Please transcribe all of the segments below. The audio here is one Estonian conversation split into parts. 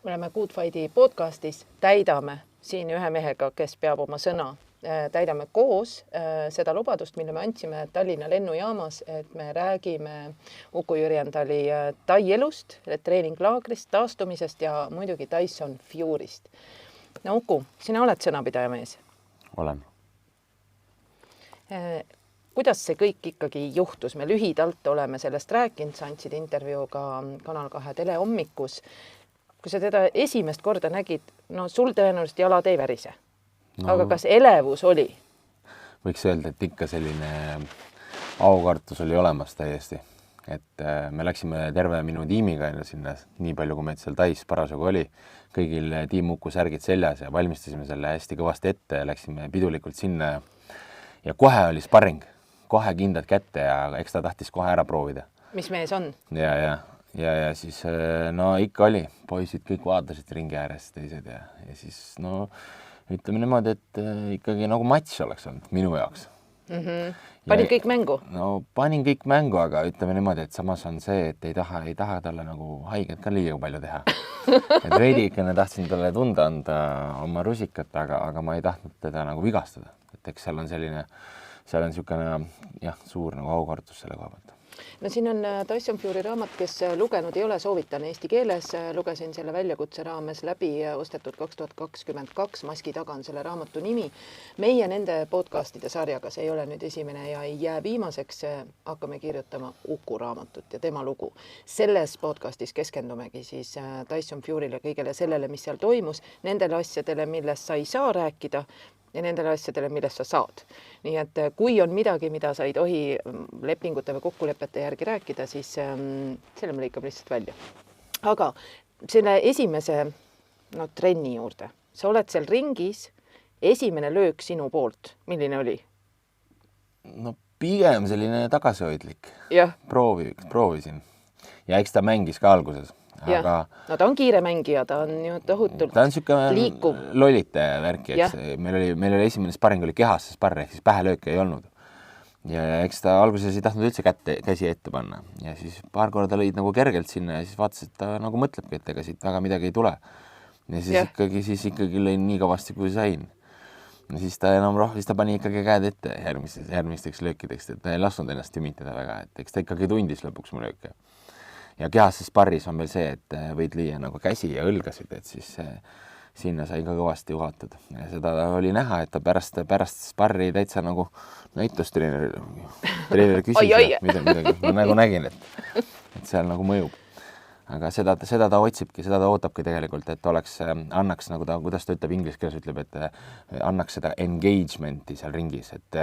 oleme Good Fighti podcastis, täidame siin ühe mehega, kes peab oma sõna. Täidame koos seda lubadust, mille me andsime Tallinna lennujaamas, et me räägime Uku Jürjendali taielust, treeninglaagrist, taastumisest ja muidugi Tyson Fury'st. No Uku, sina oled sõnapidaja mees? Olen. Kuidas see kõik ikkagi juhtus? Me lühidalt oleme sellest rääkinud, sa andsid intervjuu ka Kanal 2 telehommikus. Kui sa teda esimest korda nägid, no sul tõenäoliselt jalad ei värise. No, aga kas elevus oli? Võiks öelda, et ikka selline aukartus oli olemas täiesti. Et me läksime terve minu tiimiga sinna, nii palju kui meid seal Tais parasjagu oli. Kõigil tiim Uku särgid seljas ja valmistasime selle hästi kõvasti ette ja läksime pidulikult sinna. Ja kohe oli sparring, kohe kindad kätte ja eks ta tahtis kohe ära proovida. Mis mees on? Ja siis no ikka oli. Poisid kõik vaatasid ringi ääres teised ja siis no ütleme niimoodi, et ikkagi nagu matš oleks olnud minu jaoks. Panid kõik mängu? No panin kõik mängu, aga ütleme niimoodi, et samas on see, et ei taha talle nagu haiget ka liiga palju teha. Et veidikene tahtsin talle tunda anda oma rusikat, aga ma ei tahtnud teda nagu vigastada. Et eks seal on niisugune suur nagu aukartus selle koha pealt. No siin on Tyson Fury raamat, kes lugenud ei ole, soovitan eesti keeles. Lugesin selle väljakutse raames läbi, ostetud 2022, Maski taga on selle raamatu nimi. Meie nende podcastide sarjaga, see ei ole nüüd esimene ja ei jää viimaseks, hakkame kirjutama Uku raamatut ja tema lugu. Selles podcastis keskendumegi siis Tyson Fury'le kõigele sellele, mis seal toimus, nendele asjadele, millest sa ei saa rääkida, ja nendele asjadele, millest sa saad. Nii et kui on midagi, mida sa ei tohi lepingute või kokkulepete järgi rääkida, siis selle me lõikab lihtsalt välja. Aga selle esimese trenni juurde. Sa oled seal ringis, esimene löök sinu poolt. Milline oli? No pigem selline tagasihoidlik. Proovisin. Ja eks ta mängis ka alguses. Aga no ta on kiire mängija, ta on ju tohutult liikuv. Lolitaja värki, eks. Meil oli esimene sparring oli kehasse sparr, ehk siis pähelööke ei olnud. Ja eks ta alguses ei tahtnud üldse käsi ette panna. Ja siis paar korda lõid nagu kergelt sinna ja siis vaatas, et ta nagu mõtlebki, et ega siit väga midagi ei tule. Ja siis ikkagi lõin nii kõvasti, kui sain. Ja siis ta siis ta pani ikkagi käed ette järgmisteks löökideks, et ta ei lasknud ennast tümitada väga, et eks ta ikkagi tundis lõpuks mu lööke. Ja kehasse sparris on veel see, et võid lüüa nagu käsi ja õlgasid, et siis sinna sai ka kõvasti juhatud. Ja seda oli näha, et ta pärast sparri täitsa nagu näitus treener küsis midagi. Ma nagu nägin, et seal nagu mõjub. Aga seda ta otsibki, seda ta ootabki tegelikult, et annaks, nagu ta, kuidas ta ütleb inglise keeles, ütleb, et annaks seda engagementi seal ringis, et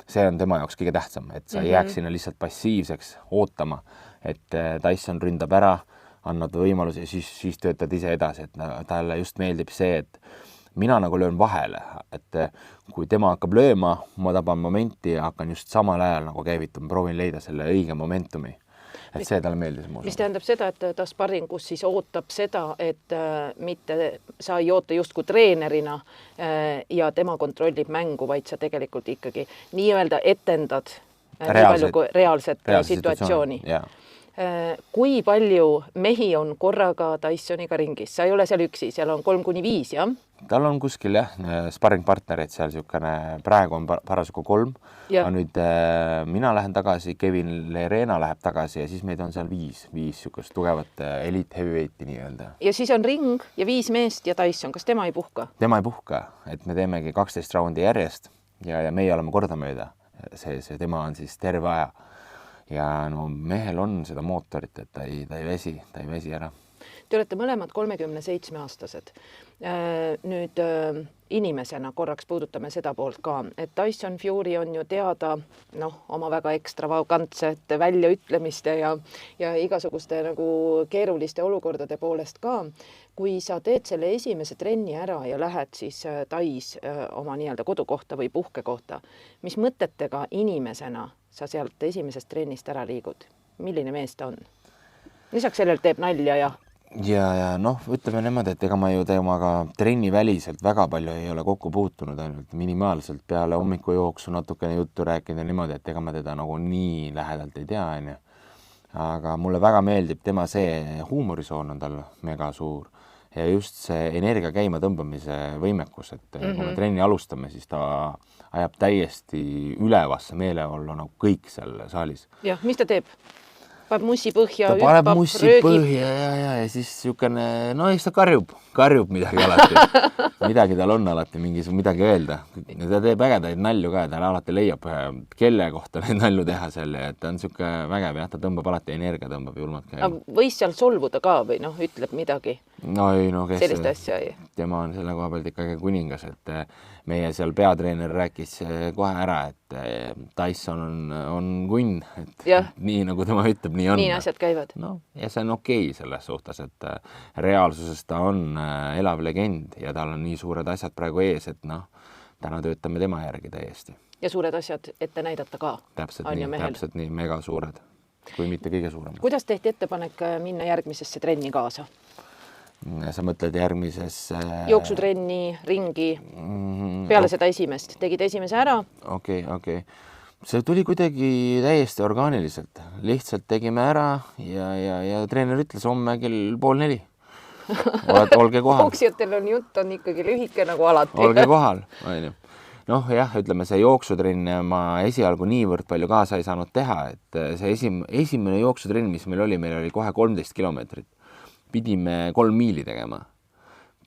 see on tema jaoks kõige tähtsam, et sa ei jääks sinna lihtsalt passiivseks ootama, et Tyson ründab ära, annad võimaluse ja siis töötad ise edasi, et talle just meeldib see, et mina nagu löön vahele, et kui tema hakkab lööma, ma taban momenti ja hakkan just samal ajal nagu käivituma, proovin leida selle õige momentumi. Et see talle meeldis. Mis tähendab seda, et ta sparringus siis ootab seda, et mitte sa ei oota justkui treenerina ja tema kontrollib mängu, vaid sa tegelikult ikkagi nii-öelda etendad reaalset situatsiooni. Kui palju mehi on korraga Tysoniga ringis? Sa ei ole seal üksi, seal on 3-5, jah? Tal on kuskil sparringpartnerid seal niisugune, praegu on parasjagu 3, aga nüüd mina lähen tagasi, Kevin Lerena läheb tagasi ja siis meid on seal 5 niisugust tugevat elite heavyweighti nii-öelda. Ja siis on ring ja 5 meest ja Tyson, kas tema ei puhka? Tema ei puhka, et me teemegi 12 raundi järjest ja meie oleme kordamööda. See tema on siis terve aja. Ja no mehel on seda mootorit, et ta ei väsi ära. Te olete mõlemad 37-aastased. Nüüd inimesena korraks puudutame seda poolt ka, et Tyson Fury on ju teada oma väga ekstravagantsete väljaütlemiste ja igasuguste nagu keeruliste olukordade poolest ka. Kui sa teed selle esimese trenni ära ja lähed siis Tais oma nii-öelda kodukohta või puhkekohta, mis mõtetega inimesena sa sealt esimesest trennist ära liigud? Milline mees ta on? Lisaks sellelt teeb nalja ja ütleme niimoodi, et ega ma ju temaga trenni väliselt väga palju ei ole kokku puutunud, ainult minimaalselt peale hommikujooksu natukene juttu rääkida niimoodi, et ega ma teda nagu nii lähedalt ei tea, aga mulle väga meeldib tema see huumorisoon on tal mega suur, ja just see energia käima tõmbamise võimekus, et kui me trenni alustame, siis ta ajab täiesti ülevasse meeleollu nagu kõik seal saalis. Jah, mis ta teeb? Paneb mussi põhja, ta paneb mussi põhja ja siis niisugune, no eks ta karjub midagi alati. Midagi tal on alati midagi öelda. Ta teeb ägedaid nalju ka, ta alati leiab kelle kohta neid nalju teha seal ja ta on niisugune vägev ja ta tõmbab alati energia, tõmbab julmalt käima. Võis seal solvuda ka või ütleb midagi? No ei, kes sellist asja ei. Tema on selle koha pealt ikkagi kuningas, et meie seal peatreener rääkis kohe ära, et Tyson on kunn, et nii nagu tema ütleb, nii on. Nii asjad käivad. No, ja see on okei selles suhtes, et reaalsuses ta on elav legend ja tal on nii suured asjad praegu ees, et täna töötame tema järgi täiesti. Ja suured asjad ette näidata ka. Täpselt nii, mega suured, kui mitte kõige suuremad. Kuidas tehti ettepanek minna järgmisesse trenni kaasa? Sa mõtled järgmisesse... Jooksutrenni, ringi, peale seda esimest. Tegid esimese ära? Okei. See tuli kuidagi täiesti orgaaniliselt. Lihtsalt tegime ära ja treener ütles homme kell 3:30. Olge kohal. Jooksijatel on jutt on ikkagi lühike nagu alati. Olge kohal. Ütleme, see jooksutrenn ma esialgu niivõrd palju kaasa ei saanud teha, et see esimene jooksutrenn, mis meil oli kohe 13 kilomeetrit. Pidime 3 miili tegema.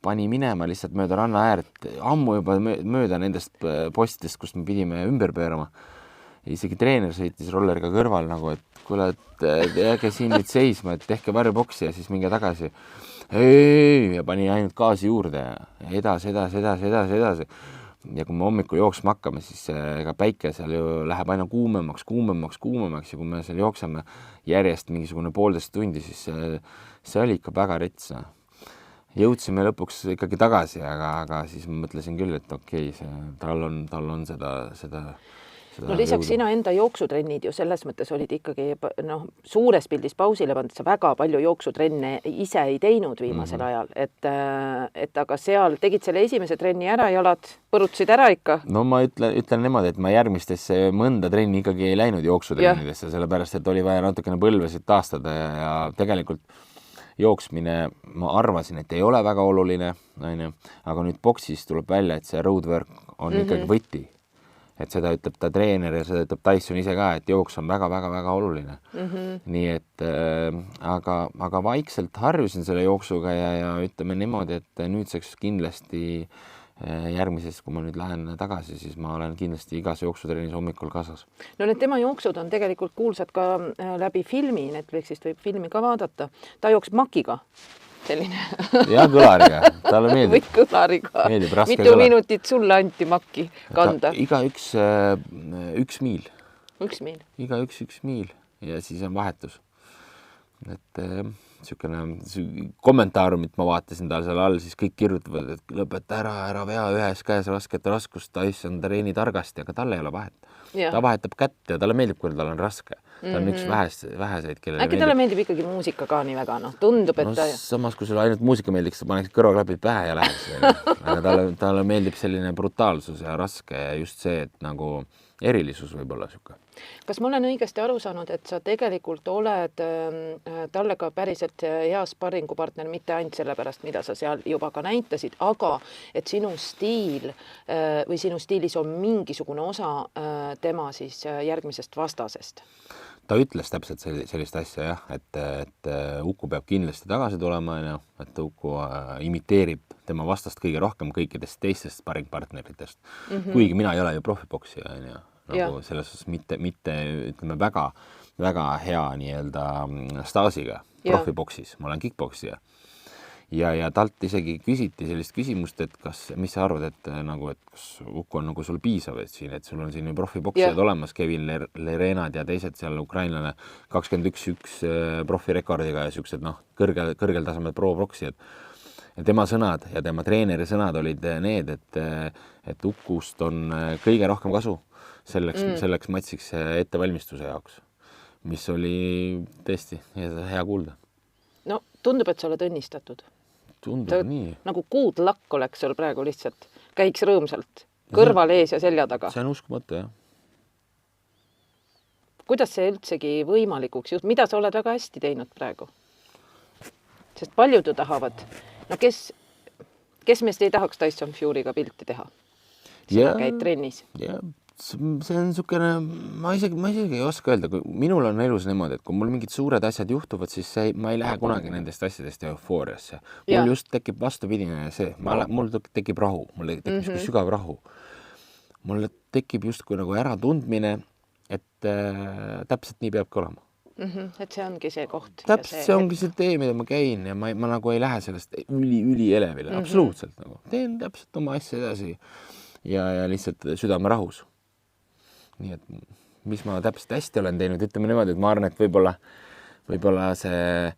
Pani minema lihtsalt mööda ranna äärt, ammu juba mööda nendest postidest, kust me pidime ümber pöörama. Isegi treener sõitis rolleriga kõrval nagu, et kuule, jääge siin nüüd seisma, et tehke varjuboksi ja siis minge tagasi. Ja pani ainult gaasi juurde ja edasi. Ja kui me hommikul jooksma hakkame, siis ega päike seal ju läheb aina kuumemaks ja kui me seal jookseme järjest mingisugune 1,5 tundi, siis see oli ikka väga rets. Jõudsime lõpuks ikkagi tagasi, aga siis ma mõtlesin küll, et okei, tal on seda lisaks sina enda jooksutrennid ju selles mõttes olid ikkagi suures pildis pausile pandud, sa väga palju jooksutrenne ise ei teinud viimasel ajal, et aga seal tegid selle esimese trenni ära, jalad põrutasid ära ikka? No ma ütlen niimoodi, et ma järgmistesse mõnda trenni ikkagi ei läinud jooksutrennidesse, sellepärast, et oli vaja natukene põlvesid taastada ja tegelikult jooksmine, ma arvasin, et ei ole väga oluline, aga nüüd boksis tuleb välja, et see roadwork on ikkagi võti. Et seda ütleb ta treener ja seda ütleb Tyson ise ka, et jooks on väga-väga-väga oluline. Nii et, aga vaikselt harjusin selle jooksuga ja ütleme niimoodi, et nüüdseks kindlasti järgmises, kui ma nüüd lähen tagasi, siis ma olen kindlasti igas jooksutrennis hommikul kaasas. No need tema jooksud on tegelikult kuulsad ka läbi filmi, Netflixist võib filmi ka vaadata. Ta jooks makiga. Selline. Ja kõlariga, talle meeldib. Või kõlariga. Mitu minutit sulle anti makki kanda? Igaüks 1 miil. 1 miil? Igaüks 1 miil ja siis on vahetus. Et kommentaarumit ma vaatasin tal seal all, siis kõik kirjutavad, et lõpeta ära vea ühes käes rasket raskust, Tyson treeni targasti, aga talle ei ole vahet. Ta vahetab kätt ja talle meeldib, kui tal on raske. Ta on üks väheseid, kellele äkki talle meeldib ikkagi muusika ka nii väga, tundub, et ta... Samas, kui sulle ainult muusika meeldiks, sa paneks kõrvaklapid pähe ja läheks. Aga talle meeldib selline brutaalsus ja raske ja just see, et nagu erilisus võib olla siuke. Kas ma olen õigesti aru saanud, et sa tegelikult oled talle ka päriselt hea sparringupartner, mitte ainult sellepärast, mida sa seal juba ka näitasid, aga et sinu stiil või sinu stiilis on mingisugune osa tema siis järgmisest vastasest? Ta ütles täpselt sellist asja, jah, et Uku peab kindlasti tagasi tulema, et Uku imiteerib tema vastast kõige rohkem kõikidest teistest sparringpartneritest. Kuigi mina ei ole ju profiboksija, nagu selles suhtes mitte ütleme väga hea staažiga profiboksis, ma olen kickboksija. Ja talt isegi küsiti sellist küsimust, et mis sa arvad, et kas Uku on nagu sul piisav, et sul on siin profiboksijad olemas, Kevin Lerenad ja teised seal ukrainlane 21-1 profirekordiga ja siuksed kõrgel tasemel pro-boksijad. Ja tema sõnad ja tema treeneri sõnad olid need, et Ukust on kõige rohkem kasu selleks matsiks ettevalmistuse jaoks, mis oli tõesti hea kuulda. No tundub, et sa oled õnnistatud. Tundub nii. Nagu kuudlakk oleks sul praegu lihtsalt, käiks rõõmsalt, kõrval ees ja selja taga. See on uskumatu, jah. Kuidas see üldsegi võimalikuks, mida sa oled väga hästi teinud praegu? Sest paljud ju tahavad no kes meist ei tahaks Tyson Fury'ga pilti teha? Sina käid trennis. Ja see on niisugune, ma isegi ei oska öelda, kui minul on elus niimoodi, et kui mul mingid suured asjad juhtuvad, siis ma ei lähe kunagi nendest asjadest eufooriasse. Mul just tekib vastupidine see, mul tekib rahu, mul tekib sügav rahu. Mul tekib justkui nagu äratundmine, et täpselt nii peabki olema. Et see ongi see koht. Täpselt see ongi see tee, mida ma käin ja ma nagu ei lähe sellest üli elevile, absoluutselt nagu. Teen täpselt oma asja edasi ja lihtsalt südame rahus. Nii et mis ma täpselt hästi olen teinud, ütleme niimoodi, et ma arvan, et võib-olla see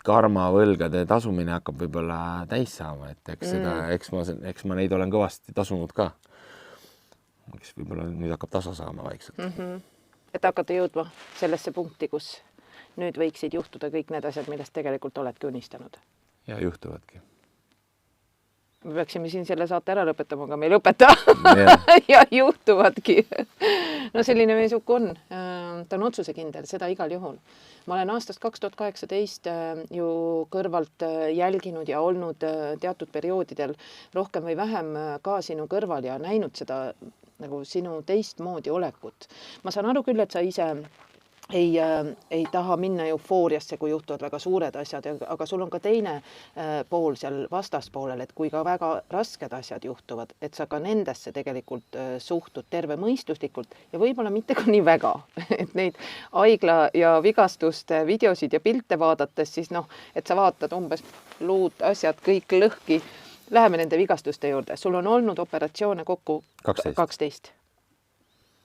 karmavõlgade tasumine hakkab võib-olla täis saama, et eks ma neid olen kõvasti tasunud ka. Eks võib-olla nüüd hakkab tasa saama vaikselt. Et hakata jõudma sellesse punkti, kus nüüd võiksid juhtuda kõik need asjad, millest tegelikult oledki unistanud. Ja juhtuvadki. Me peaksime siin selle saate ära lõpetama, aga me ei lõpeta ja juhtuvadki. No selline meie sukk on. Ta on otsusekindel, seda igal juhul. Ma olen aastast 2018 ju kõrvalt jälginud ja olnud teatud perioodidel rohkem või vähem ka sinu kõrval ja näinud seda nagu sinu teistmoodi olekut. Ma saan aru küll, et sa ise ei taha minna eufooriasse, kui juhtuvad väga suured asjad, aga sul on ka teine pool seal vastaspoolel, et kui ka väga rasked asjad juhtuvad, et sa ka nendesse tegelikult suhtud tervemõistuslikult ja võib-olla mitte ka nii väga, et neid haigla ja vigastuste videosid ja pilte vaadates, siis et sa vaatad umbes luud, asjad, kõik lõhki. Läheme nende vigastuste juurde. Sul on olnud operatsioone kokku 12.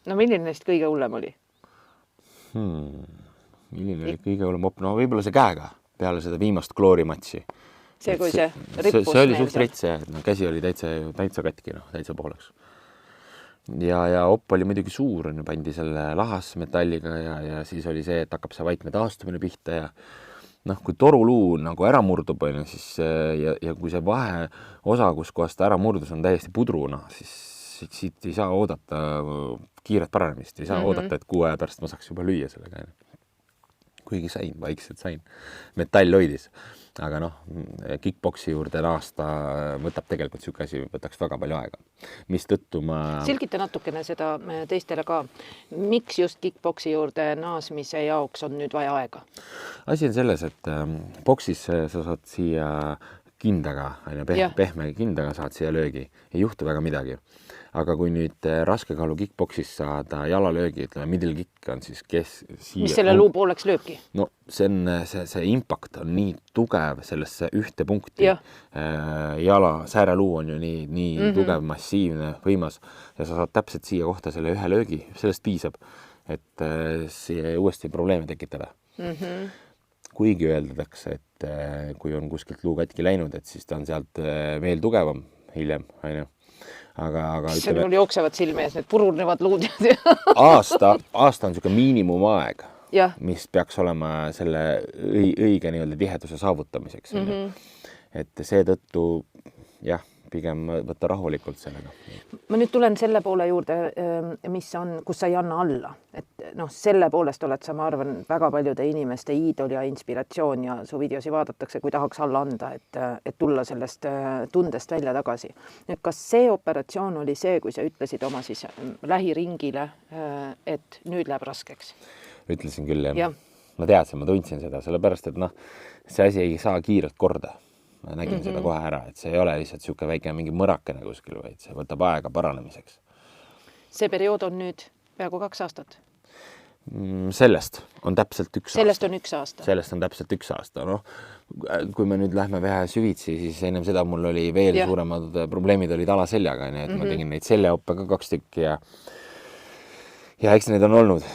No milline neist kõige hullem oli? Milline oli kõige hullem op? No võib-olla see käega peale seda viimast kloorimatši. See, kui see rippus see oli suht rits, käsi oli täitsa katki, täitsa pooleks. Ja op oli muidugi suur, pandi selle lahasmetalliga ja siis oli see, et hakkab see vaikne taastumine pihta ja kui toruluu nagu ära murdub, siis ja kui see vaheosa, kus kohast ta ära murdus, on täiesti pudruna, siis siit ei saa oodata kiiret paranemist, ei saa oodata, et 6 aja pärast ma saaks juba lüüa sellega. Kuigi vaikselt sain. Metall hoidis. Aga kickboksi juurde naasta võtab tegelikult siuke asi, võtaks väga palju aega. Mis tõttu ma... Selgita natukene seda teistele ka. Miks just kickboksi juurde naasmise jaoks on nüüd vaja aega? Asi on selles, et boksis sa saad siia kindaga, pehme kindaga saad siia löögi. Ei juhtu väga midagi. Aga kui nüüd raskekaalu kickboksis saada jalalöögi, ütleme middle kick on siis siia... Mis selle luu pooleks lööbki? No see impact on nii tugev sellesse ühte punkti. Jala, sääreluu on ju nii tugev, massiivne, võimas ja sa saad täpselt siia kohta selle ühe löögi. Sellest piisab, et siia uuesti probleeme tekitada. Kuigi öeldakse, et kui on kuskilt luu katki läinud, et siis ta on sealt veel tugevam hiljem, aga see mul jooksevad silme ees, need pururnevad luud. aasta on niisugune miinimumaeg, mis peaks olema selle õige tiheduse saavutamiseks. Et seetõttu, pigem võtta rahulikult sellega. Ma nüüd tulen selle poole juurde, kus sa ei anna alla. Et selle poolest oled sa, ma arvan, väga paljude inimeste iidol ja inspiratsioon ja su videosi vaadatakse, kui tahaks alla anda, et tulla sellest tundest välja tagasi. Nüüd, kas see operatsioon oli see, kui sa ütlesid oma siis lähiringile, et nüüd läheb raskeks? Ütlesin küll, jah. Ma teadsin, ma tundsin seda, sellepärast, et see asi ei saa kiirelt korda. Ma nägin seda kohe ära, et see ei ole lihtsalt siuke väike mingi mõrakene kuskil, vaid see võtab aega paranemiseks. See periood on nüüd peaaegu 2 aastat? Sellest on täpselt 1 aasta. Sellest on 1 aasta? Sellest on täpselt 1 aasta. Kui me nüüd lähme vähe süvitsi, siis ennem seda mul oli veel suuremad probleemid olid alaseljaga, et ma tegin neid seljaoppe ka 2 tükki ja eks need on olnud.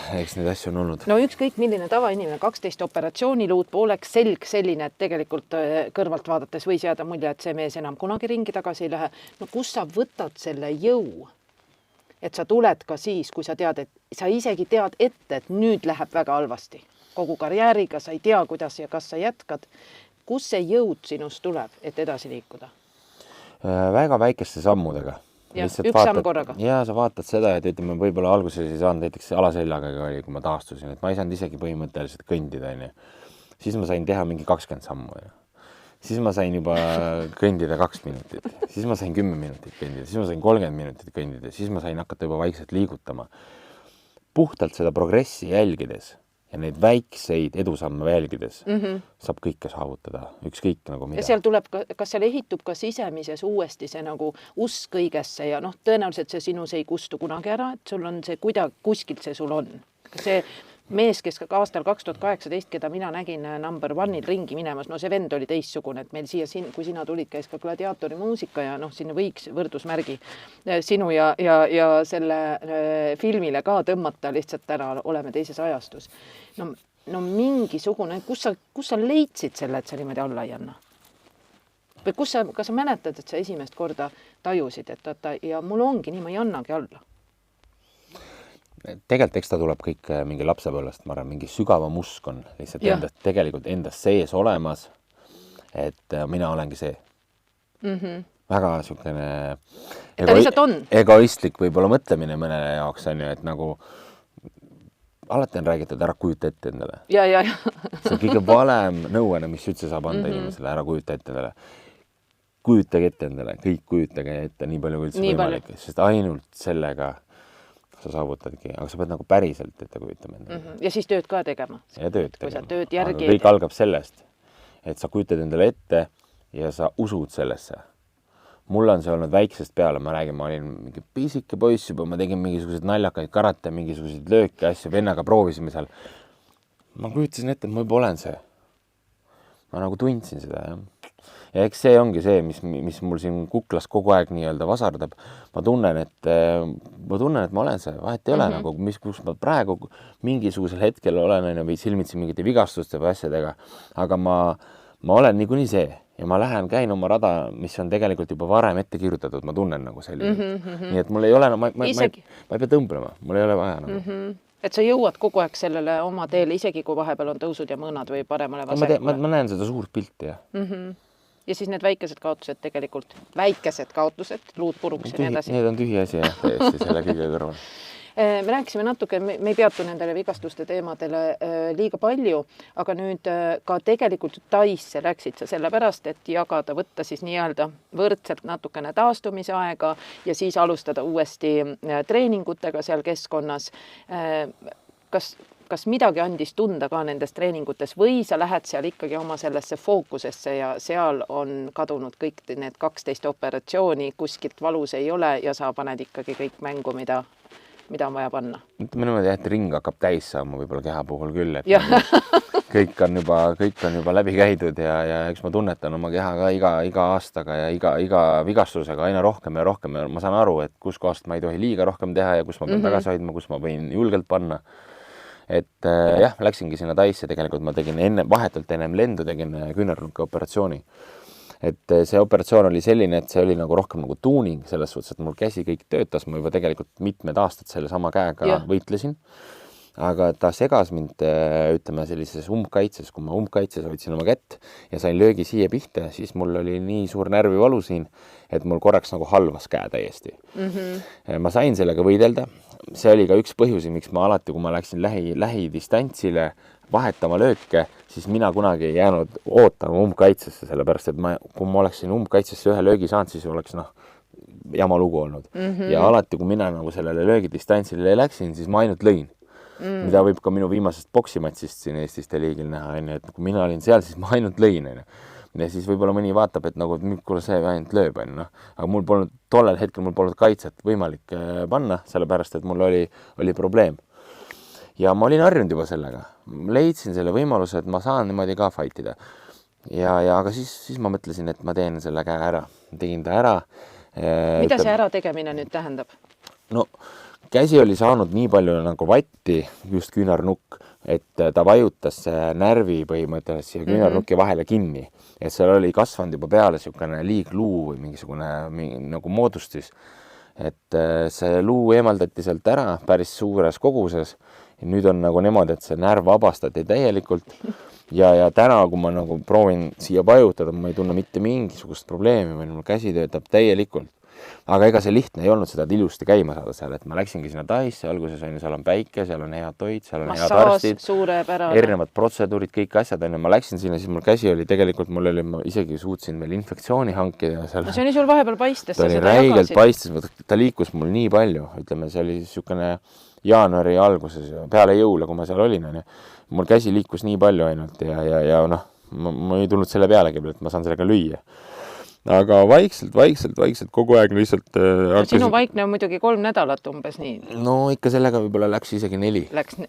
Eks neid asju on olnud. No ükskõik milline tavainimene, 12 operatsiooniluud pooleks, selg selline, et tegelikult kõrvalt vaadates võis jääda mulje, et see mees enam kunagi ringi tagasi ei lähe. No kus sa võtad selle jõu, et sa tuled ka siis, kui sa tead, et sa isegi tead ette, et nüüd läheb väga halvasti. Kogu karjääriga sa ei tea, kuidas ja kas sa jätkad. Kus see jõud sinust tuleb, et edasi liikuda? Väga väikeste sammudega. Ja, üks samm korraga. Ja sa vaatad seda, et ütleme, võib-olla alguses ei saanud, näiteks alaseljaga oli, kui ma taastusin, et ma ei saanud isegi põhimõtteliselt kõndida. Siis ma sain teha mingi 20 sammu. siis ma sain juba kõndida 2 minutit, siis ma sain 10 minutit kõndida, siis ma sain 30 minutit kõndida, siis ma sain hakata juba vaikselt liigutama. Puhtalt seda progressi jälgides ja neid väikseid edusamme jälgides saab kõike saavutada, ükskõik nagu mida. Ja seal tuleb, kas seal ehitub ka sisemises uuesti see nagu usk kõigesse ja tõenäoliselt see sinus ei kustu kunagi ära, et sul on see kuskilt see sul on. See mees, kes aastal 2018, keda mina nägin number 1-il ringi minemas, see vend oli teissugune, et meil siia, kui sina tulid, käis ka gladiaatori muusika ja sinna võiks võrdusmärgi sinu ja selle filmile ka tõmmata, lihtsalt täna oleme teises ajastus. No mingisugune, kus sa leidsid selle, et sa niimoodi alla ei anna? Või kas sa mäletad, et sa esimest korda tajusid, et ja mul ongi nii, ma ei annagi alla? Tegelikult eks ta tuleb kõik mingi lapsepõlvest, ma arvan, mingi sügavam usk on lihtsalt tegelikult endast sees olemas, et mina olengi see. Väga niisugune egoistlik võib-olla mõtlemine mõne jaoks on ju, et nagu alati on räägitud, ära kujuta ette endale. Ja. See on kõige valem nõuene, mis üldse saab anda inimesele, ära kujuta ette endale. Kujutage ette endale, kõik kujutage ette nii palju kui üldse võimalik, sest ainult sellega sa saavutadki, aga sa pead nagu päriselt ette kujutama endale. Ja siis tööd ka tegema. Ja tööd tegema. Kui sa tööd järgi... Aga kõik algab sellest, et sa kujutad endale ette ja sa usud sellesse. Mul on see olnud väiksest peale, ma räägin, ma olin mingi pisike poiss juba, ma tegin mingisugused naljakaid karate, mingisuguseid lööke, asju, vennaga proovisime seal. Ma kujutasin ette, et ma juba olen see. Ma nagu tundsin seda, jah. Ja eks see ongi see, mis mul siin kuklas kogu aeg nii-öelda vasardab. Ma tunnen, et ma olen see, vahet ei ole nagu, kus ma praegu mingisugusel hetkel olen või silmitsi mingite vigastuste või asjadega, aga ma olen niikuinii see ja ma käin oma rada, mis on tegelikult juba varem ette kirjutatud, ma tunnen nagu selline. Nii et mul ei ole, ma ei pea tõmblema, mul ei ole vaja nagu. Et sa jõuad kogu aeg sellele oma teele, isegi kui vahepeal on tõusud ja mõõnad või paremale vasemale. Ma näen seda suurt pilti, jah. Ja siis need väikesed kaotused, luud puruks ja nii edasi. Need on tühi asi, jah, täiesti selle kõige kõrval. Me rääkisime natuke, me ei peatu nendele vigastuste teemadele liiga palju, aga nüüd ka tegelikult Taisse läksid sa sellepärast, et jagada, võtta siis nii-öelda võrdselt natukene taastumise aega ja siis alustada uuesti treeningutega seal keskkonnas. Kas midagi andis tunda ka nendes treeningutes või sa lähed seal ikkagi oma sellesse fookusesse ja seal on kadunud kõik need 12 operatsiooni, kuskilt valus ei ole ja sa paned ikkagi kõik mängu, mida on vaja panna? Minu mõte, et ring hakkab täis saama võib-olla keha puhul küll, et kõik on juba läbi käidud ja eks ma tunnetan oma keha ka iga aastaga ja iga vigastusega aina rohkem ja rohkem ja ma saan aru, et kus kohast ma ei tohi liiga rohkem teha ja kus ma pean tagasi hoidma, kus ma võin julgelt panna. Et jah, läksingi sinna Taisse, tegelikult ma tegin vahetult ennem lendu, tegin küünarnuka operatsiooni. Et see operatsioon oli selline, et see oli nagu rohkem nagu tuuning selles suhtes, et mul käsi kõik töötas, ma juba tegelikult mitmed aastad selle sama käega võitlesin. Aga ta segas mind, ütleme, sellises umbkaitses, kui ma umbkaitses hoidsin oma kätt ja sain löögi siia pihta, siis mul oli nii suur närvivalu siin, et mul korraks nagu halvas käe täiesti. Ma sain sellega võidelda. See oli ka üks põhjusi, miks ma alati, kui ma läksin lähidistantsile vahetama lööke, siis mina kunagi ei jäänud ootama umbkaitsesse, sellepärast, et kui ma oleksin umbkaitsesse ühe löögi saanud, siis oleks jama lugu olnud. Ja alati, kui mina nagu sellele löögidistantsile läksin, siis ma ainult lõin. Mida võib ka minu viimasest poksimatsist siin Eestis liigil näha, et kui mina olin seal, siis ma ainult lõin. Ja siis võib-olla mõni vaatab, et nagu, kuule see ainult lööb. Aga mul polnud tollel hetkel kaitset võimalik panna, sellepärast, et mul oli probleem. Ja ma olin harjunud juba sellega. Leidsin selle võimaluse, et ma saan niimoodi ka fightida. Aga siis ma mõtlesin, et ma teen selle käe ära. Tegin ta ära. Mida see ära tegemine nüüd tähendab? No, käsi oli saanud nii palju nagu vatti, just küünarnukk, et ta vajutas närvi põhimõtteliselt siia küünarnukki vahele kinni. Et seal oli kasvanud juba peale niisugune liigluu või mingisugune nagu moodustis. Et see luu eemaldati sealt ära päris suures koguses. Ja nüüd on nagu niimoodi, et see närv vabastati täielikult. Ja täna, kui ma nagu proovin siia vajutada, ma ei tunne mitte mingisugust probleemi, või mul käsi töötab täielikult. aga ega see lihtne ei olnud seda ilusti käima saada seal, et ma läksingi sinna Taisse, alguses on ju, seal on päike, seal on hea toit, seal on head arstid, erinevad protseduurid, kõik asjad on ju, ma läksin sinna, siis mul käsi oli tegelikult, ma isegi suutsin veel infektsiooni hankida ja seal. No see oli sul vahepeal paistes. Ta oli räigelt paistes, ta liikus mul nii palju, ütleme, see oli niisugune jaanuari alguses, peale jõule, kui ma seal olin, on ju. Mul käsi liikus nii palju ainult ja noh, ma ei tulnud selle pealegi, et ma saan sellega lüüa. Aga vaikselt kogu aeg lihtsalt sinu vaikne on muidugi 3 nädalat umbes nii. No ikka sellega võib-olla läks isegi 4. Läks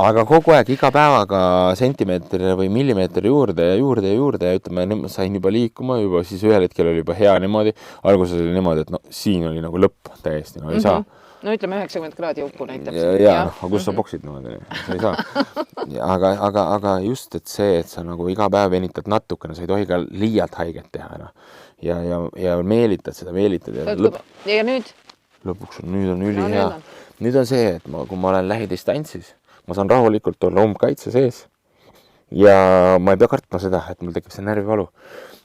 aga kogu aeg iga päevaga sentimeetri või millimeetri juurde ja ütleme, sain juba liikuma, juba siis ühel hetkel oli juba hea niimoodi. Alguses oli niimoodi, et no siin oli nagu lõpp täiesti, no ei saa. No ütleme 90 kraadi uppu näitab. Ja, aga kus sa boksid niimoodi, sa ei saa. Aga just, et see, et sa nagu iga päev venitad natukene, sa ei tohi ka liialt haiget teha. No. Ja meelitad seda, Ja nüüd? Lõpuks nüüd on ülihea. Nüüd on see, et kui ma olen lähidistantsis, ma saan rahulikult olla umbkaitse sees ja ma ei pea kartma seda, et mul tekib see närvivalu,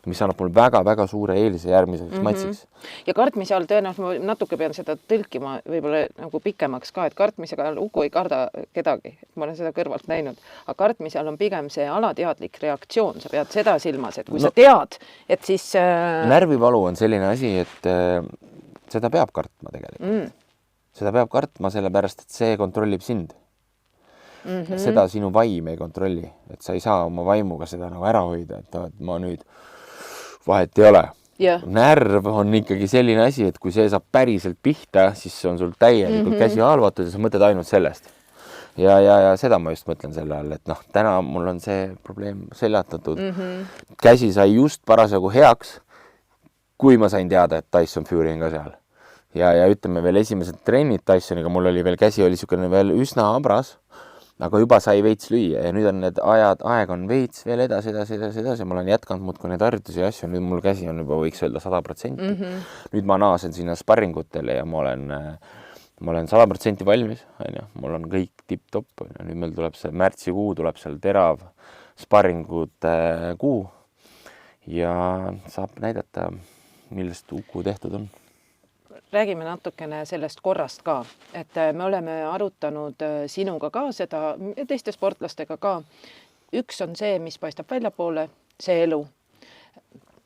mis annab mul väga-väga suure eelise järgmiseks matsiks. Ja kartmise all tõenäoliselt ma natuke pean seda tõlkima võib-olla nagu pikemaks ka, et kartmisega Uku ei karda kedagi, ma olen seda kõrvalt näinud, aga kartmise all on pigem see alateadlik reaktsioon, sa pead seda silmas, et kui sa tead, et siis... Närvivalu on selline asi, et seda peab kartma tegelikult. Seda peab kartma sellepärast, et see kontrollib sind. Seda sinu vaim ei kontrolli, et sa ei saa oma vaimuga seda nagu ära hoida, et ma nüüd vahet ei ole. Närv on ikkagi selline asi, et kui see saab päriselt pihta, siis on sul täielikult käsi halvatud ja sa mõtled ainult sellest. Ja seda ma just mõtlen selle all, et noh, täna mul on see probleem seljatatud. Käsi sai just parasjagu heaks, kui ma sain teada, et Tyson Fury on ka seal. Ja ütleme veel esimesed trennid Tysoniga, mul oli veel käsi oli niisugune veel üsna abras, aga juba sai veits lüüa ja nüüd on need aeg on veits veel edasi, ma olen jätkanud muudkui neid harjutusi ja asju, nüüd mul käsi on juba võiks öelda 100%. Nüüd ma naasen sinna sparringutele ja ma olen 100% valmis, mul on kõik tipp-topp, nüüd meil tuleb see märtsikuu, tuleb seal terav sparringute kuu ja saab näidata, millest Uku tehtud on. Räägime natukene sellest korrast ka, et me oleme arutanud sinuga ka seda, teiste sportlastega ka. Üks on see, mis paistab väljapoole, see elu,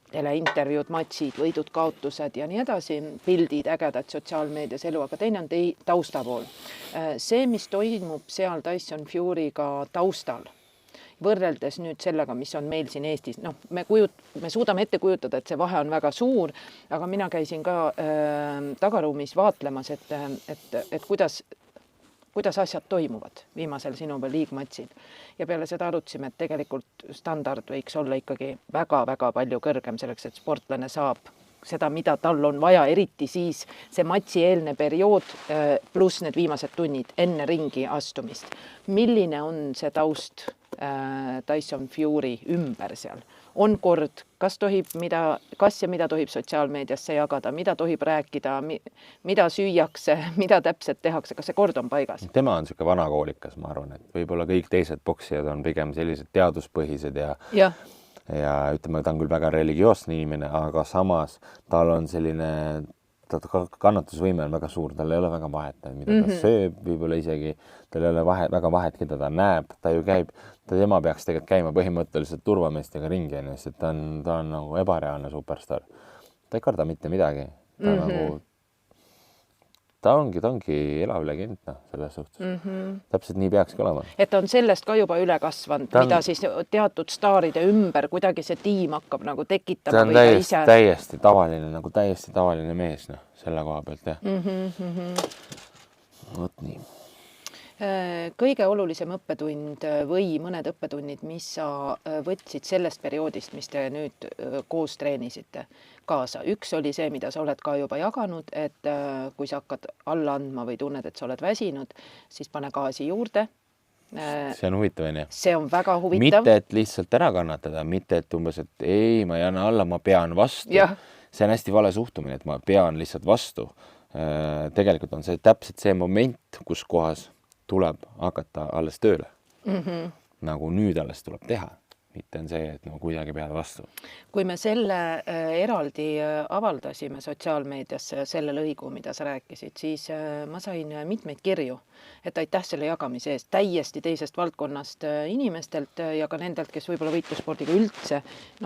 teleintervjuud, matsid, võidud, kaotused ja nii edasi, pildid, ägedad sotsiaalmeedias elu, aga teine on taustapool. See, mis toimub seal Tyson Fury'ga taustal, võrreldes nüüd sellega, mis on meil siin Eestis. No, me suudame ette kujutada, et see vahe on väga suur, aga mina käisin ka tagaruumis vaatlemas, et kuidas asjad toimuvad viimasel sinuga liigmatsil. Ja peale seda arutasime, et tegelikult standard võiks olla ikkagi väga-väga palju kõrgem selleks, et sportlane saab seda, mida tal on vaja, eriti siis see matsi eelne periood pluss need viimased tunnid enne ringi astumist. Milline on see taust Tyson Fury ümber seal? On kord, kas ja mida tohib sotsiaalmeediasse jagada, mida tohib rääkida, mida süüakse, mida täpselt tehakse, kas see kord on paigas? Tema on siuke vanakoolikas, ma arvan, et võib-olla kõik teised boksijad on pigem sellised teaduspõhised ja ütleme, ta on küll väga religioosne inimene, aga samas tal on selline kannatusvõime on väga suur, tal ei ole väga vahet, mida ta sööb, võib-olla isegi, tal ei ole väga vahet, keda ta näeb, ta ju käib, tema peaks tegelikult käima põhimõtteliselt turvameestega ringi, sest ta on nagu ebareaalne superstar. Ta ei karda mitte midagi, ta ongi elav legend selles suhtes. Täpselt nii peakski olema. Et on sellest ka juba üle kasvanud, mida siis teatud staaride ümber kuidagi see tiim hakkab nagu tekitama. Ta on täiesti tavaline mees selle koha pealt, jah. Võt nii. Kõige olulisem õppetund või mõned õppetunnid, mis sa võtsid sellest perioodist, mis te nüüd koos treenisite kaasa. Üks oli see, mida sa oled ka juba jaganud, et kui sa hakkad alla andma või tunned, et sa oled väsinud, siis pane gaasi juurde. See on huvitav, on jah? See on väga huvitav. Mitte, et lihtsalt ära kannatada, mitte, et umbes, et ei, ma ei anna alla, ma pean vastu. Ja. See on hästi vale suhtumine, et ma pean lihtsalt vastu. Tegelikult on see täpselt see moment, kus kohas tuleb hakata alles tööle. Nagu nüüd alles tuleb teha. mitte on see, et no kuidagi pead vastu. Kui me selle eraldi avaldasime sotsiaalmeediasse selle lõigu, mida sa rääkisid, siis ma sain mitmeid kirju, et aitäh selle jagamise eest täiesti teisest valdkonnast inimestelt ja ka nendelt, kes võib-olla võitlusspordiga üldse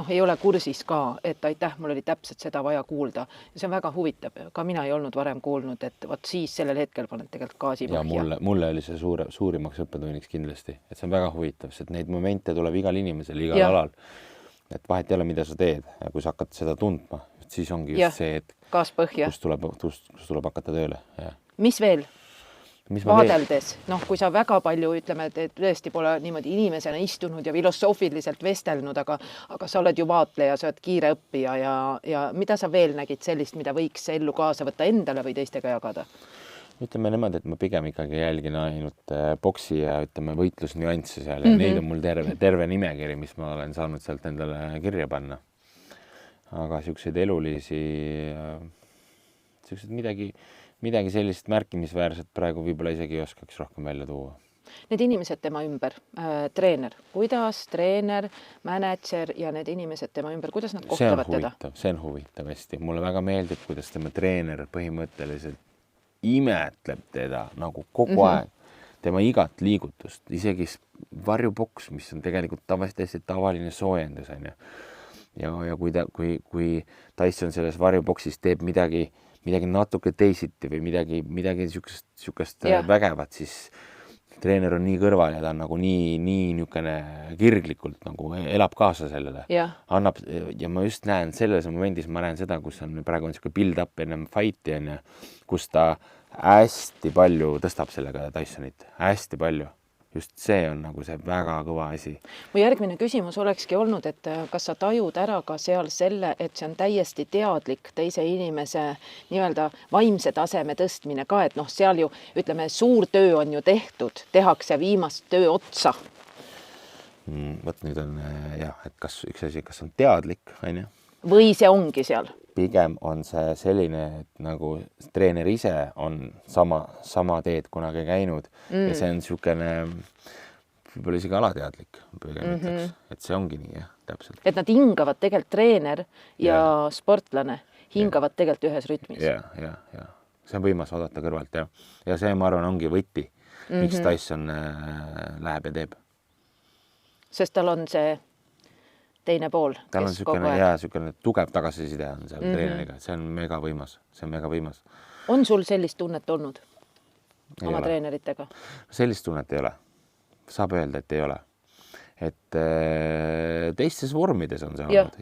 ei ole kursis ka, et aitäh, mul oli täpselt seda vaja kuulda. Ja see on väga huvitav. Ka mina ei olnud varem kuulnud, et vot siis sellel hetkel paned tegelikult gaasi põhja. Ja mulle oli see suurimaks õppetunniks kindlasti, et see on väga huvitav, sest neid momente tuleb igal inimesel, igal alal. Et vahet ei ole, mida sa teed ja kui sa hakkad seda tundma, siis ongi just see, et kus tuleb hakata tööle. Ja. Mis veel? Vaadeldes, kui sa väga palju ütleme, et tõesti pole niimoodi inimesena istunud ja filosoofiliselt vestelnud, aga sa oled ju vaatleja, sa oled kiire õppija ja mida sa veel nägid sellist, mida võiks ellu kaasa võtta endale või teistega jagada? Ütleme niimoodi, et ma pigem ikkagi jälgin ainult boksi ja ütleme võitlusnüansse seal ja neid on mul terve nimekiri, mis ma olen saanud sealt endale kirja panna. Aga siukseid elulisi, siukseid midagi sellist märkimisväärset praegu võib-olla isegi ei oskaks rohkem välja tuua. Need inimesed tema ümber, treener, kuidas treener, mänedžer ja need inimesed tema ümber, kuidas nad kohtavad teda? See on huvitav hästi. Mulle väga meeldib, kuidas tema treener põhimõtteliselt imetleb teda nagu kogu aeg, tema igat liigutust, isegi varjuboks, mis on tegelikult täiesti tavaline soojendus. Ja kui Tyson selles varjuboksis teeb midagi natuke teisiti või midagi siukest vägevat, siis treener on nii kõrval ja ta on nagu nii niisugune kirglikult nagu elab kaasa sellele. Annab, ja ma just näen selles momendis, ma näen seda, kus on praegu niisugune build-up ennem fighti, kus ta hästi palju tõstab sellega Tysonit, hästi palju. Just see on nagu see väga kõva asi. Mu järgmine küsimus olekski olnud, et kas sa tajud ära ka seal selle, et see on täiesti teadlik teise inimese nii-öelda vaimse taseme tõstmine ka, et seal ju ütleme, suur töö on ju tehtud, tehakse viimast töö otsa. Võt nüüd on et kas üks asi, kas on teadlik, on ju? Või see ongi seal? Pigem on see selline, et nagu treener ise on sama teed kunagi käinud ja see on niisugune võib-olla isegi alateadlik, et see ongi nii, täpselt. Et nad hingavad tegelikult treener ja sportlane hingavad tegelikult ühes rütmis. Ja. See on võimas vaadata kõrvalt, ja see, ma arvan, ongi võti, miks Tyson läheb ja teeb. Sest tal on see teine pool. Tal on niisugune tugev tagasiside on seal treeneriga, see on mega võimas, On sul sellist tunnet olnud oma treeneritega? Sellist tunnet ei ole. Saab öelda, et ei ole. Et teistes vormides on see olnud,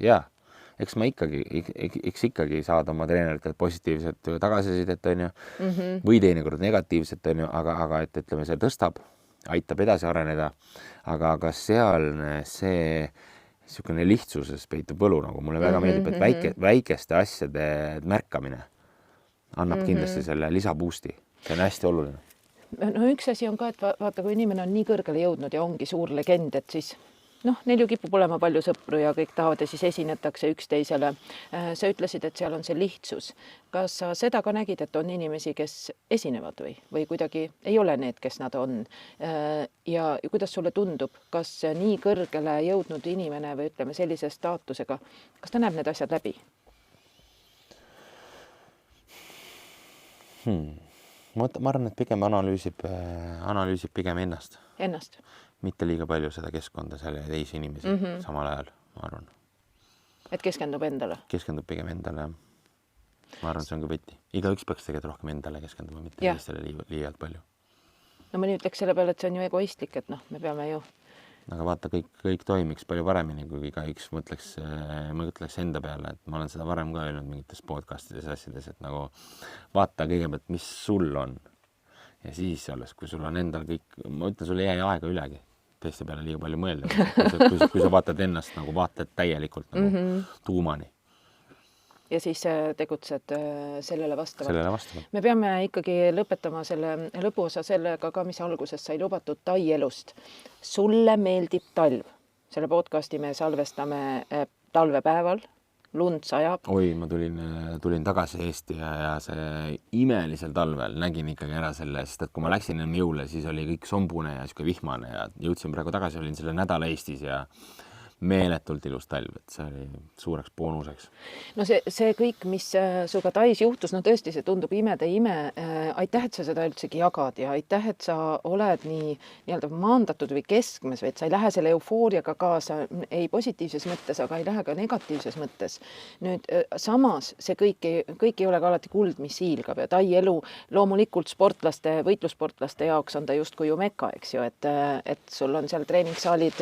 Eks ma ikkagi saad oma treeneritelt positiivset tagasisidet, on ju, või teinekord negatiivset, on ju, aga et ütleme, see tõstab, aitab edasi areneda, aga seal see niisugune lihtsuses peitub võlu, nagu mulle väga meeldib, et väikeste asjade märkamine annab kindlasti selle lisaboost'i. See on hästi oluline. Üks asi on ka, et vaata, kui inimene on nii kõrgele jõudnud ja ongi suur legend, et siis neil ju kipub olema palju sõpru ja kõik tahavad ja siis esinetakse üksteisele. Sa ütlesid, et seal on see lihtsus. Kas sa seda ka nägid, et on inimesi, kes esinevad või kuidagi ei ole need, kes nad on? Ja kuidas sulle tundub, kas nii kõrgele jõudnud inimene või ütleme sellise staatusega, kas ta näeb need asjad läbi? Ma arvan, et pigem analüüsib pigem ennast. Mitte liiga palju seda keskkonda seal ja teisi inimesi samal ajal, ma arvan. Et keskendub endale? Keskendub pigem endale. Ma arvan, see on ka võti. Igaüks peaks tegelikult rohkem endale keskenduma, mitte teistele liialt palju. Mõni ütleks selle peale, et see on ju egoistlik, et me peame ju... Aga vaata, kõik toimiks palju paremini, kui igaüks mõtleks enda peale, et ma olen seda varem ka öelnud mingites podcastides asjades, et nagu vaata kõigepealt, mis sul on. Ja siis alles, kui sul on endal kõik, ma ütlen, sul ei jää aega ülegi teiste peale liiga palju mõelda. Kui sa vaatad ennast, nagu vaatad täielikult nagu tuumani. Ja siis tegutsed sellele vastavalt. Me peame ikkagi lõpetama selle lõpuosa sellega ka, mis alguses sai lubatud Tai elust. Sulle meeldib talv. Selle podcasti me salvestame talvepäeval. Lund sajab. Oi, ma tulin tagasi Eesti ja see imelisel talvel nägin ikkagi ära selle, sest et kui ma läksin enne jõule, siis oli kõik sombune ja siuke vihmane ja jõudsin praegu tagasi, olin selle nädala Eestis ja meeletult ilus talv, et see oli suureks boonuseks. No see kõik, mis suga Tais juhtus, no tõesti, see tundub imede ime. Aitäh, et sa seda üldsegi jagad ja aitäh, et sa oled nii-öelda maandatud või keskmes, või et sa ei lähe selle eufooriaga kaasa, ei positiivses mõttes, aga ei lähe ka negatiivses mõttes. Nüüd samas see kõik ei ole ka alati kuld, mis hiilgab ja Tai elu loomulikult võitlussportlaste jaoks on ta justkui ju meka, eks ju, et sul on seal treeningsaalid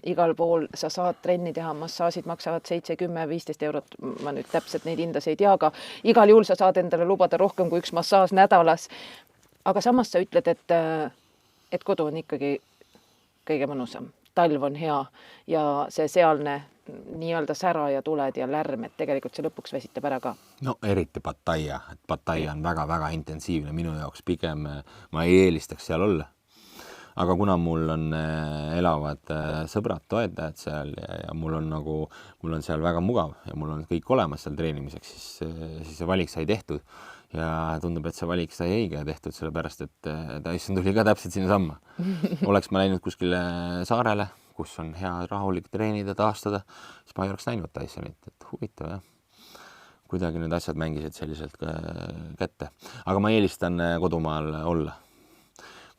igal pool, sa saad trenni teha, massaažid maksavad 7, 10, 15 eurot, ma nüüd täpselt neid hindasid ei tea, aga igal juhul sa saad endale lubada rohkem kui üks massaaž nädalas. Aga samas sa ütled, et kodu on ikkagi kõige mõnusam. Talv on hea ja see sealne nii-öelda sära ja tuled ja lärm, et tegelikult see lõpuks väsitab ära ka. No eriti Pattaya, et Pattaya on väga-väga intensiivne minu jaoks, pigem ma ei eelistaks seal olla. Aga kuna mul on elavad sõbrad, toetajad seal ja mul on seal väga mugav ja mul on kõik olemas seal treenimiseks, siis see valik sai tehtud ja tundub, et see valik sai õige tehtud, sellepärast et Tyson tuli ka täpselt sinna samma. Oleks ma läinud kuskile saarele, kus on hea rahulik treenida, taastada, siis ma ei oleks näinud Tysonit, et huvitav jah. Kuidagi need asjad mängisid selliselt kätte. Aga ma eelistan kodumaal olla.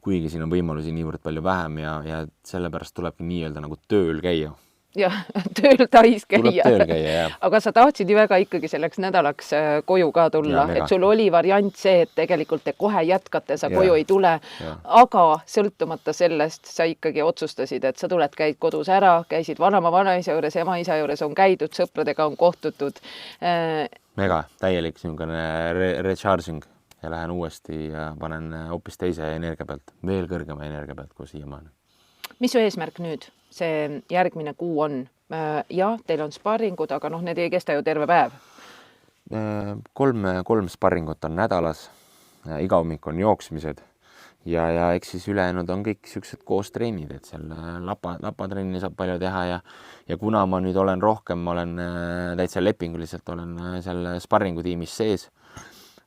Kuigi siin on võimalusi niivõrd palju vähem ja sellepärast tulebki nii-öelda nagu tööl käia. Jah, tööl Tais käia. Tuleb tööl käia, jah. Aga sa tahtsid ju väga ikkagi selleks nädalaks koju ka tulla, et sul oli variant see, et tegelikult te kohe jätkate, sa koju ei tule, aga sõltumata sellest sa ikkagi otsustasid, et sa tuled, käid kodus ära, käisid vanaisa juures, ema-isa juures on käidud, sõpradega on kohtutud. Mega, täielik recharging. Ja lähen uuesti ja panen hoopis teise energia pealt, veel kõrgema energia pealt kui siiamaani. Mis su eesmärk nüüd? See järgmine kuu on? Jah, teil on sparringud, aga need ei kesta ju terve päev. 3 sparringut on nädalas, iga hommik on jooksmised ja eks siis ülejäänud on kõik siuksed koos treenid, et seal lapatrenni saab palju teha ja kuna ma nüüd olen rohkem, ma olen täitsa lepinguliselt olen seal sparringutiimis sees,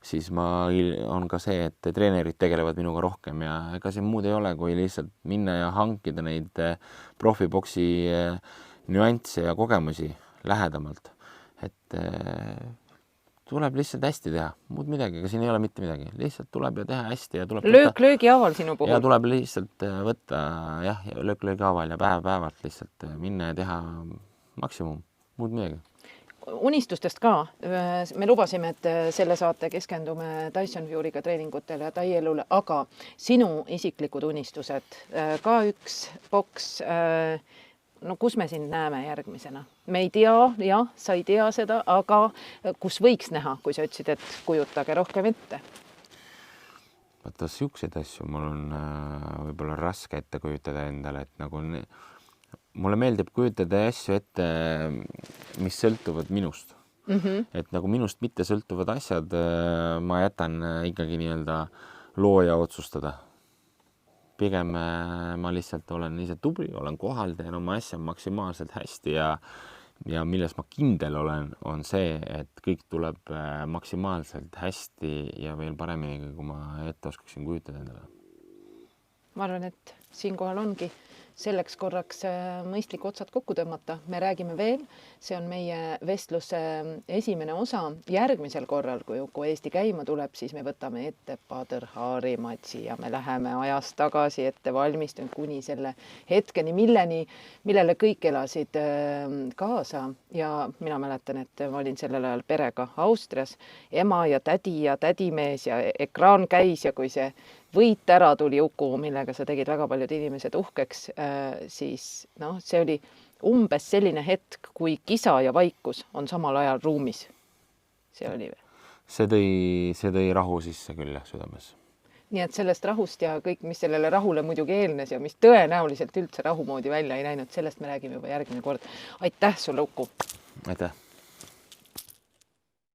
siis on ka see, et treenerid tegelevad minuga rohkem ja ega see muud ei ole, kui lihtsalt minna ja hankida neid profiboksi nüansse ja kogemusi lähedamalt. Et tuleb lihtsalt hästi teha, muud midagi, aga siin ei ole mitte midagi. Lihtsalt tuleb ja teha hästi ja tuleb löögi haaval sinu puhul. Ja tuleb lihtsalt võtta löögi haaval ja päevalt lihtsalt minna ja teha maksimum, muud midagi. Unistustest ka. Me lubasime, et selle saate keskendume Tyson Fury'ga treeningutele ja Tai elule, aga sinu isiklikud unistused, ka üks boks, kus me sind näeme järgmisena? Me ei tea, jah, sa ei tea seda, aga kus võiks näha, kui sa ütlesid, et kujutage rohkem ette? Vaata, siukseid asju mul on võib-olla raske ette kujutada endale, et nagu mulle meeldib kujutada asju ette, mis sõltuvad minust. Et nagu minust mitte sõltuvad asjad, ma jätan ikkagi nii-öelda looja otsustada. Pigem ma lihtsalt olen ise tubli, olen kohal, teen oma asja maksimaalselt hästi ja milles ma kindel olen, on see, et kõik tuleb maksimaalselt hästi ja veel paremini, kui ma ette oskaksin kujutada endale. Ma arvan, et siinkohal ongi selleks korraks mõistlik otsad kokku tõmmata. Me räägime veel, see on meie vestluse esimene osa. Järgmisel korral, kui Eesti käima tuleb, siis me võtame ette Badr Hari matsi ja me läheme ajast tagasi ette valmistunud kuni selle hetkeni, millele kõik elasid kaasa. Ja mina mäletan, et ma olin sellel ajal perega Austrias, ema ja tädimees ja ekraan käis ja kui see võit ära tuli Uku, millega sa tegid väga paljud inimesed uhkeks, siis see oli umbes selline hetk, kui kisa ja vaikus on samal ajal ruumis. See oli või? See tõi rahu sisse küll südames. Nii et sellest rahust ja kõik, mis sellele rahule muidugi eelnes ja mis tõenäoliselt üldse rahu moodi välja ei näinud, sellest me räägime juba järgmine kord. Aitäh sulle, Uku! Aitäh!